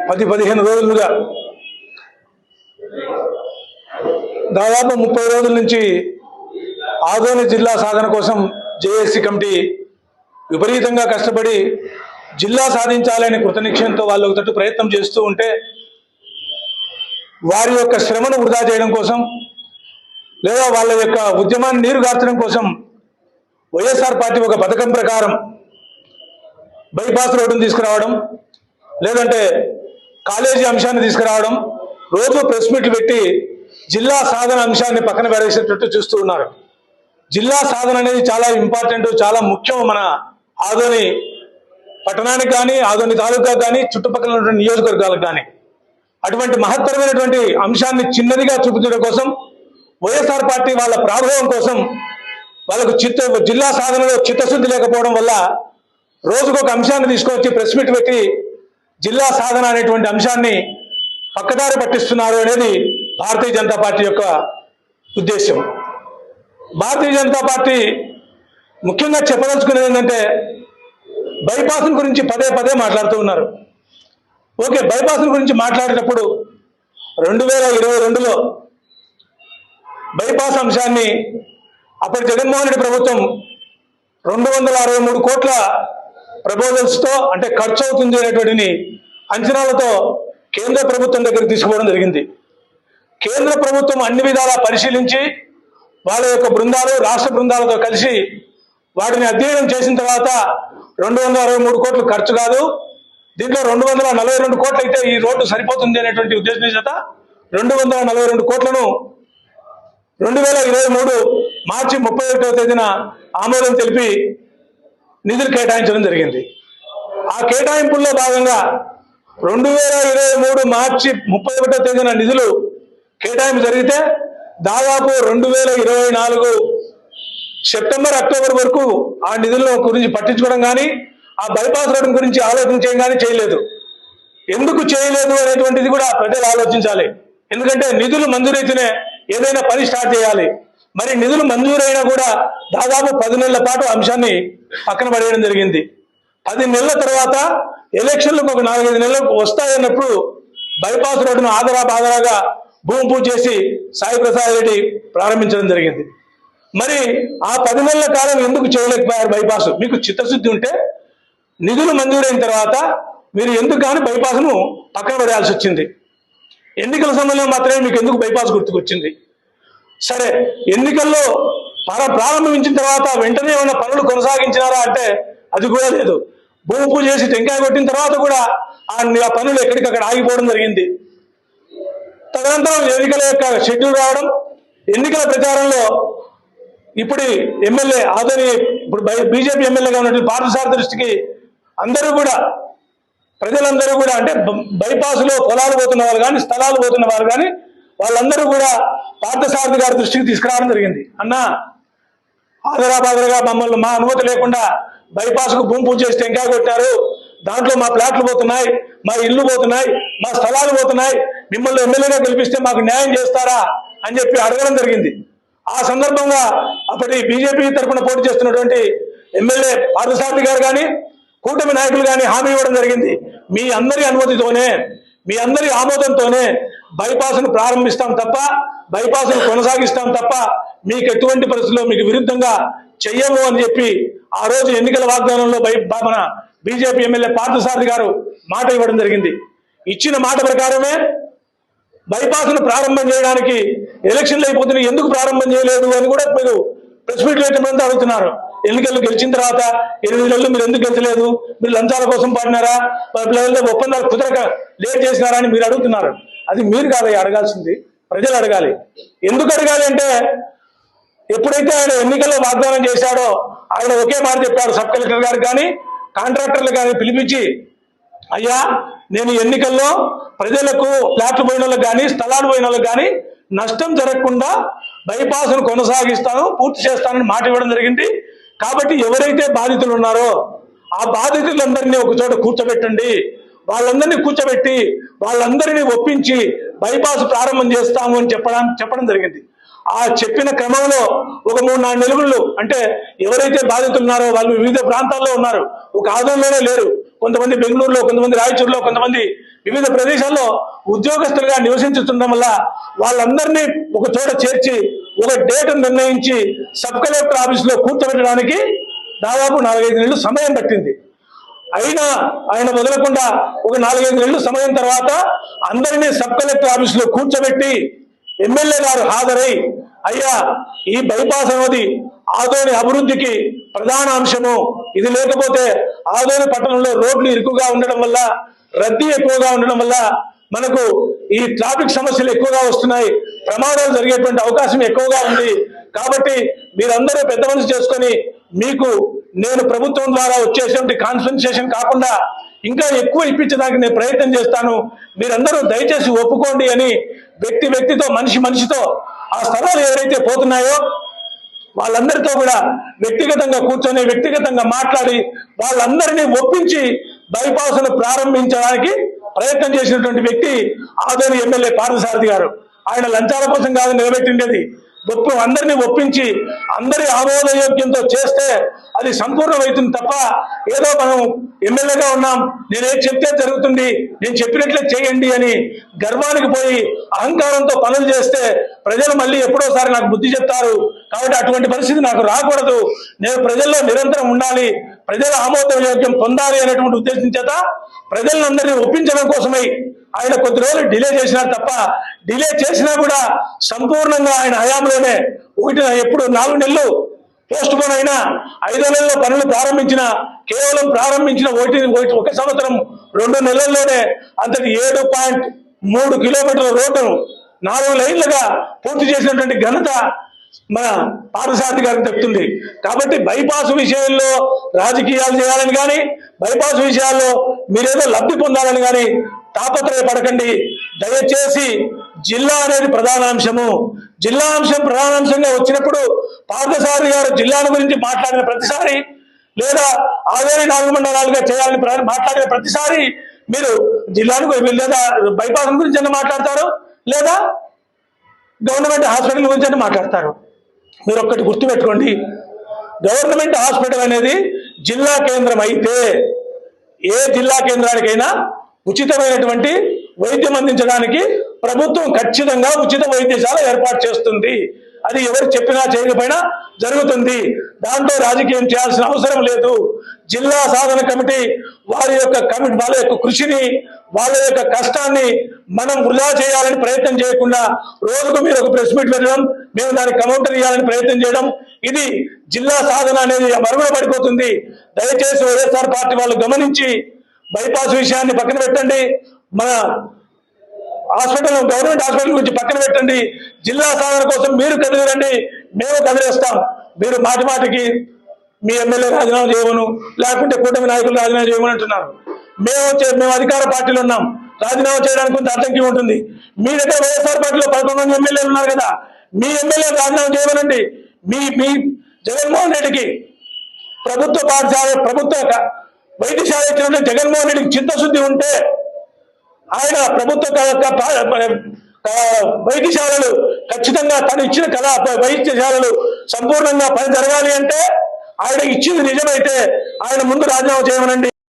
10-15 రోజులుగా దాదాపు 30 రోజుల నుంచి ఆదోని జిల్లా సాధన కోసం జేఏసీ కమిటీ విపరీతంగా కష్టపడి జిల్లా సాధించాలనే కృతనిశ్చయంతో వాళ్ళు ఒకటి ప్రయత్నం చేస్తూ ఉంటే వారి యొక్క శ్రమను వృధా చేయడం కోసం లేదా వాళ్ళ యొక్క ఉద్యమాన్ని నీరుగార్చడం కోసం వైఎస్ఆర్ పార్టీ ఒక పథకం ప్రకారం బైపాస్ రోడ్డును తీసుకురావడం, లేదంటే కాలేజీ అంశాన్ని తీసుకురావడం, రోజు ప్రెస్ మీట్లు పెట్టి జిల్లా సాధన అంశాన్ని పక్కన పడేసేటట్టు చూస్తూ ఉన్నారు. జిల్లా సాధన అనేది చాలా ఇంపార్టెంట్, చాలా ముఖ్యం మన ఆదోని పట్టణానికి కానీ, ఆదోని తాలూకాకు కానీ, చుట్టుపక్కల ఉన్నటువంటి నియోజకవర్గాలకు కానీ. అటువంటి మహత్తరమైనటువంటి అంశాన్ని చిన్నదిగా చూపించడం కోసం వైఎస్ఆర్ పార్టీ వాళ్ళ ప్రాభవం కోసం వాళ్ళకు జిల్లా సాధనలో చిత్తశుద్ధి లేకపోవడం వల్ల రోజుకొక అంశాన్ని తీసుకొచ్చి ప్రెస్ మీట్ పెట్టి జిల్లా సాధన అనేటువంటి అంశాన్ని పక్కదారి పట్టిస్తున్నారు అనేది భారతీయ జనతా పార్టీ యొక్క ఉద్దేశం. భారతీయ జనతా పార్టీ ముఖ్యంగా చెప్పదలుచుకునేది ఏంటంటే బైపాస్ గురించి పదే మాట్లాడుతూ ఉన్నారు. ఓకే, బైపాస్ గురించి మాట్లాడేటప్పుడు 2022లో బైపాస్ అంశాన్ని అప్పటి జగన్మోహన్ రెడ్డి ప్రభుత్వం 263 కోట్ల ప్రపోజల్స్తో అంటే ఖర్చు అవుతుంది అనేటువంటి అంచనాలతో కేంద్ర ప్రభుత్వం దగ్గరికి తీసుకోవడం జరిగింది. కేంద్ర ప్రభుత్వం అన్ని విధాలా పరిశీలించి వాళ్ళ యొక్క బృందాలు రాష్ట్ర బృందాలతో కలిసి వాటిని అధ్యయనం చేసిన తర్వాత 263 కోట్లు ఖర్చు కాదు, దీంట్లో 242 కోట్లు అయితే ఈ రోడ్డు సరిపోతుంది అనేటువంటి ఉద్దేశం చేత 242 కోట్లను 2023 మార్చి 31వ తేదీన ఆమోదం తెలిపి నిధులు కేటాయించడం జరిగింది. ఆ కేటాయింపుల్లో భాగంగా 2023 మార్చి 31వ తేదీన నిధులు కేటాయింపు జరిగితే దాదాపు 2024 సెప్టెంబర్ అక్టోబర్ వరకు ఆ నిధుల గురించి పట్టించుకోవడం కానీ, ఆ బైపాస్ రోడ్డు గురించి ఆలోచించడం కానీ చేయలేదు. ఎందుకు చేయలేదు అనేటువంటిది కూడా ప్రజలు ఆలోచించాలి. ఎందుకంటే నిధులు మంజూరైతేనే ఏదైనా పని స్టార్ట్ చేయాలి. మరి నిధులు మంజూరైనా కూడా దాదాపు 10 నెలల పాటు అంశాన్ని పక్కన పడేయడం జరిగింది. 10 నెలల తర్వాత ఎలక్షన్లకు ఒక 4-5 నెలలకు వస్తాయన్నప్పుడు బైపాస్ రోడ్డును ఆదరాగా భూమి పూజ చేసి సాయి ప్రసాద్ రెడ్డి ప్రారంభించడం జరిగింది. మరి ఆ 10 నెలల కాలం ఎందుకు చేయలేకపోయారు బైపాస్? మీకు చిత్తశుద్ధి ఉంటే నిధులు మంజూరైన తర్వాత మీరు ఎందుకు కానీ బైపాస్ను పక్కన పడేయాల్సి వచ్చింది? ఎన్నికల సమయంలో మాత్రమే మీకు ఎందుకు బైపాస్ గుర్తుకొచ్చింది? సరే, ఎన్నికల్లో ప్రారంభించిన తర్వాత వెంటనే ఏమైనా పనులు కొనసాగించినారా అంటే అది కూడా లేదు. భూమి పూజ చేసి టెంకాయ కొట్టిన తర్వాత కూడా ఆ పనులు ఎక్కడికక్కడ ఆగిపోవడం జరిగింది. తదనంతరం ఎన్నికల యొక్క షెడ్యూల్ రావడం, ఎన్నికల ప్రచారంలో ఇప్పుడు ఎమ్మెల్యే ఆదోని ఇప్పుడు బీజేపీ ఎమ్మెల్యేగా ఉన్నటువంటి పార్థసారథి దృష్టికి అందరూ కూడా ప్రజలందరూ కూడా అంటే బైపాస్లో పొలాలు పోతున్న వాళ్ళు కానీ, స్థలాలు పోతున్న వారు కానీ వాళ్ళందరూ కూడా పార్థసారథి గారి దృష్టికి తీసుకురావడం జరిగింది. అన్నా, ఆదరాబాదరగా మమ్మల్ని మా అనుమతి లేకుండా బైపాస్కు భూమి పూజ చేసి టెంకాయ కొట్టారు, దాంట్లో మా ప్లాట్లు పోతున్నాయి, మా ఇల్లు పోతున్నాయి, మా స్థలాలు పోతున్నాయి, మిమ్మల్ని ఎమ్మెల్యేగా గెలిపిస్తే మాకు న్యాయం చేస్తారా అని చెప్పి అడగడం జరిగింది. ఆ సందర్భంగా అప్పటి బీజేపీ తరఫున పోటీ చేస్తున్నటువంటి ఎమ్మెల్యే పార్థసారథి గారు కానీ, కూటమి నాయకులు కానీ హామీ ఇవ్వడం జరిగింది. మీ అందరి అనుమతితోనే, మీ అందరి ఆమోదంతోనే బైపాస్ను ప్రారంభిస్తాం తప్ప, బైపాస్ను కొనసాగిస్తాం తప్ప మీకు ఎటువంటి పరిస్థితుల్లో మీకు విరుద్ధంగా చెయ్యము అని చెప్పి ఆ రోజు ఎన్నికల వాగ్దానంలో మన బీజేపీ ఎమ్మెల్యే పార్థసారథి గారు మాట ఇవ్వడం జరిగింది. ఇచ్చిన మాట ప్రకారమే బైపాస్ను ప్రారంభం చేయడానికి ఎలక్షన్లు అయిపోతున్నాయి, ఎందుకు ప్రారంభం చేయలేదు అని కూడా మీరు ప్రెస్ మీట్లు పెట్టమంతా అడుగుతున్నారు. ఎన్నికలు గెలిచిన తర్వాత 8 నెలలు మీరు ఎందుకు గెలిచలేదు, మీరు లంచాల కోసం పడినారా, ఒప్పందాలు కుదరక లేట్ చేసినారా అని మీరు అడుగుతున్నారు. అది మీరు కాదయ్యా అడగాల్సింది, ప్రజలు అడగాలి. ఎందుకు అడగాలి అంటే ఎప్పుడైతే ఆయన ఎన్నికల్లో వాగ్దానం చేశాడో ఆయన ఒకే మాట చెప్పాడు. సబ్ కలెక్టర్ గారు కానీ, కాంట్రాక్టర్లు కానీ పిలిపించి, అయ్యా నేను ఎన్నికల్లో ప్రజలకు ఫ్లాట్లు పోయిన వాళ్ళకి కానీ, స్థలాలు పోయిన వాళ్ళకి కానీ నష్టం జరగకుండా బైపాస్ను కొనసాగిస్తాను, పూర్తి చేస్తానని మాట ఇవ్వడం జరిగింది. కాబట్టి ఎవరైతే బాధితులు ఉన్నారో ఆ బాధితులందరినీ ఒక చోట కూర్చోబెట్టండి, వాళ్ళందరినీ కూర్చోబెట్టి వాళ్ళందరినీ ఒప్పించి బైపాస్ ప్రారంభం చేస్తాము అని చెప్పడం జరిగింది. ఆ చెప్పిన క్రమంలో ఒక 3-4 నెలలు అంటే ఎవరైతే బాధితులు ఉన్నారో వాళ్ళు వివిధ ప్రాంతాల్లో ఉన్నారు, ఒక ఆదోనిలోనే లేరు, కొంతమంది బెంగళూరులో, కొంతమంది రాయచూరులో, కొంతమంది వివిధ ప్రదేశాల్లో ఉద్యోగస్తులుగా నివసించుతుండడం వల్ల వాళ్ళందరినీ ఒక చోట చేర్చి ఒక డేట్ నిర్ణయించి సబ్ కలెక్టర్ ఆఫీసులో కూర్చోబెట్టడానికి దాదాపు 4-5 నెలలు సమయం పట్టింది. అయినా ఆయన వదలకుండా ఒక 4-5 నెలలు సమయం తర్వాత అందరినీ సబ్ కలెక్టర్ ఆఫీసులో కూర్చోబెట్టి ఎమ్మెల్యే గారు హాజరై, అయ్యా ఈ బైపాస్ అనేది ఆదోని అభివృద్ధికి ప్రధాన అంశము, ఇది లేకపోతే ఆదోని పట్టణంలో రోడ్లు ఇరుకుగా ఉండడం వల్ల, రద్దీ ఎక్కువగా ఉండడం వల్ల మనకు ఈ ట్రాఫిక్ సమస్యలు ఎక్కువగా వస్తున్నాయి, ప్రమాదాలు జరిగేటువంటి అవకాశం ఎక్కువగా ఉంది. కాబట్టి మీరందరూ పెద్ద మనసు చేసుకొని మీకు నేను ప్రభుత్వం ద్వారా వచ్చేటువంటి కాన్సన్ట్రేషన్ కాకుండా ఇంకా ఎక్కువ ఇప్పించడానికి నేను ప్రయత్నం చేస్తాను, మీరందరూ దయచేసి ఒప్పుకోండి అని వ్యక్తితో మనిషితో ఆ స్థలాలు ఎవరైతే పోతున్నాయో వాళ్ళందరితో కూడా వ్యక్తిగతంగా కూర్చొని వ్యక్తిగతంగా మాట్లాడి వాళ్ళందరినీ ఒప్పించి బైపాస్ ను ప్రారంభించడానికి ప్రయత్నం చేసినటువంటి వ్యక్తి ఆదోని ఎమ్మెల్యే పార్థసారథి గారు. ఆయన లంచాల కోసం కాదు నిలబెట్టిండేది, అందరినీ ఒప్పించి అందరి ఆమోదయోగ్యంతో చేస్తే అది సంపూర్ణమవుతుంది తప్ప ఏదో మనం ఎమ్మెల్యేగా ఉన్నాం, నేనేం చెప్తే జరుగుతుంది, నేను చెప్పినట్లే చేయండి అని గర్వానికి పోయి అహంకారంతో పనులు చేస్తే ప్రజలు మళ్ళీ ఎప్పుడోసారి నాకు బుద్ధి చెప్తారు. కాబట్టి అటువంటి పరిస్థితి నాకు రాకూడదు, నేను ప్రజల్లో నిరంతరం ఉండాలి, ప్రజల ఆమోదయోగ్యం పొందాలి అనేటువంటి ఉద్దేశం చేత ప్రజలందరినీ ఒప్పించడం కోసమై ఆయన కొద్ది రోజులు డిలే చేసినారు తప్ప, డిలే చేసినా కూడా సంపూర్ణంగా ఆయన హయాంలోనే ఎప్పుడు 4 నెలలు పోస్ట్ పోన్ అయినా 5వ నెలలో పనులు కేవలం ప్రారంభించిన 1 సంవత్సరం 2 నెలల్లోనే అంతటి 7.3 కిలోమీటర్ల రోడ్డును 4 లైన్లుగా పూర్తి చేసినటువంటి ఘనత మన పార్థసారథి గారికి చెప్తుంది. కాబట్టి బైపాస్ విషయంలో రాజకీయాలు చేయాలని కానీ, బైపాస్ విషయాల్లో మీరేదో లబ్ధి పొందాలని కానీ తాపత్రయపడకండి. దయచేసి జిల్లా అనేది ప్రధాన అంశము. జిల్లా అంశం ప్రధానాంశంగా వచ్చినప్పుడు పార్థసారథి గారు జిల్లాల గురించి మాట్లాడిన ప్రతిసారి, లేదా ఆదోని 4 మండలాలుగా చేయాలని మాట్లాడిన ప్రతిసారి మీరు జిల్లాను లేదా బైపాస్ గురించి మాట్లాడతారు, లేదా గవర్నమెంట్ హాస్పిటల్ గురించి మాట్లాడతారు. మీరు ఒక్కటి గుర్తుపెట్టుకోండి, గవర్నమెంట్ హాస్పిటల్ అనేది జిల్లా కేంద్రం అయితే ఏ జిల్లా కేంద్రానికైనా ఉచితమైనటువంటి వైద్యం అందించడానికి ప్రభుత్వం ఖచ్చితంగా ఉచిత వైద్యశాల ఏర్పాటు చేస్తుంది. అది ఎవరు చెప్పినా చేయకపోయినా జరుగుతుంది. దాంట్లో రాజకీయం చేయాల్సిన అవసరం లేదు. జిల్లా సాధన కమిటీ వాళ్ళ యొక్క కృషిని, వాళ్ళ యొక్క కష్టాన్ని మనం వృధా చేయాలని ప్రయత్నం చేయకుండా రోజుకు మీరు ఒక ప్రెస్ మీట్ పెట్టడం, మేము దానికి కౌంటర్ ఇవ్వాలని ప్రయత్నం చేయడం, ఇది జిల్లా సాధన అనేది మరుగున పడిపోతుంది. దయచేసి వైఎస్ఆర్ పార్టీ వాళ్ళు గమనించి బైపాస్ విషయాన్ని పక్కన పెట్టండి, మన గవర్నమెంట్ హాస్పిటల్ గురించి పక్కన పెట్టండి. జిల్లా సాధన కోసం మీరు కదిలిరండి, మేము కదిలేస్తాం. మీరు మాటికి మీ ఎమ్మెల్యే రాజీనామా చేయమను, లేకుంటే కూటమి నాయకులు రాజీనామా చేయమని అంటున్నారు. మేము అధికార పార్టీలో ఉన్నాం, రాజీనామా చేయడానికి కొంత అడ్డంకి ఉంటుంది. మీ దగ్గర వైఎస్ఆర్ పార్టీలో 11 మంది ఎమ్మెల్యేలు ఉన్నారు కదా, మీ ఎమ్మెల్యే రాజీనామా చేయమనండి. మీ జగన్మోహన్ రెడ్డికి ప్రభుత్వ వైద్యశాల ఇచ్చినట్టు జగన్మోహన్ రెడ్డికి చిత్తశుద్ధి ఉంటే ఆయన వైద్యశాలలు ఖచ్చితంగా తను ఇచ్చిన వైద్యశాలలు సంపూర్ణంగా పని జరగాలి అంటే ఆయన ఇచ్చింది నిజమైతే ఆయన ముందు రాజీనామా చేయమనండి.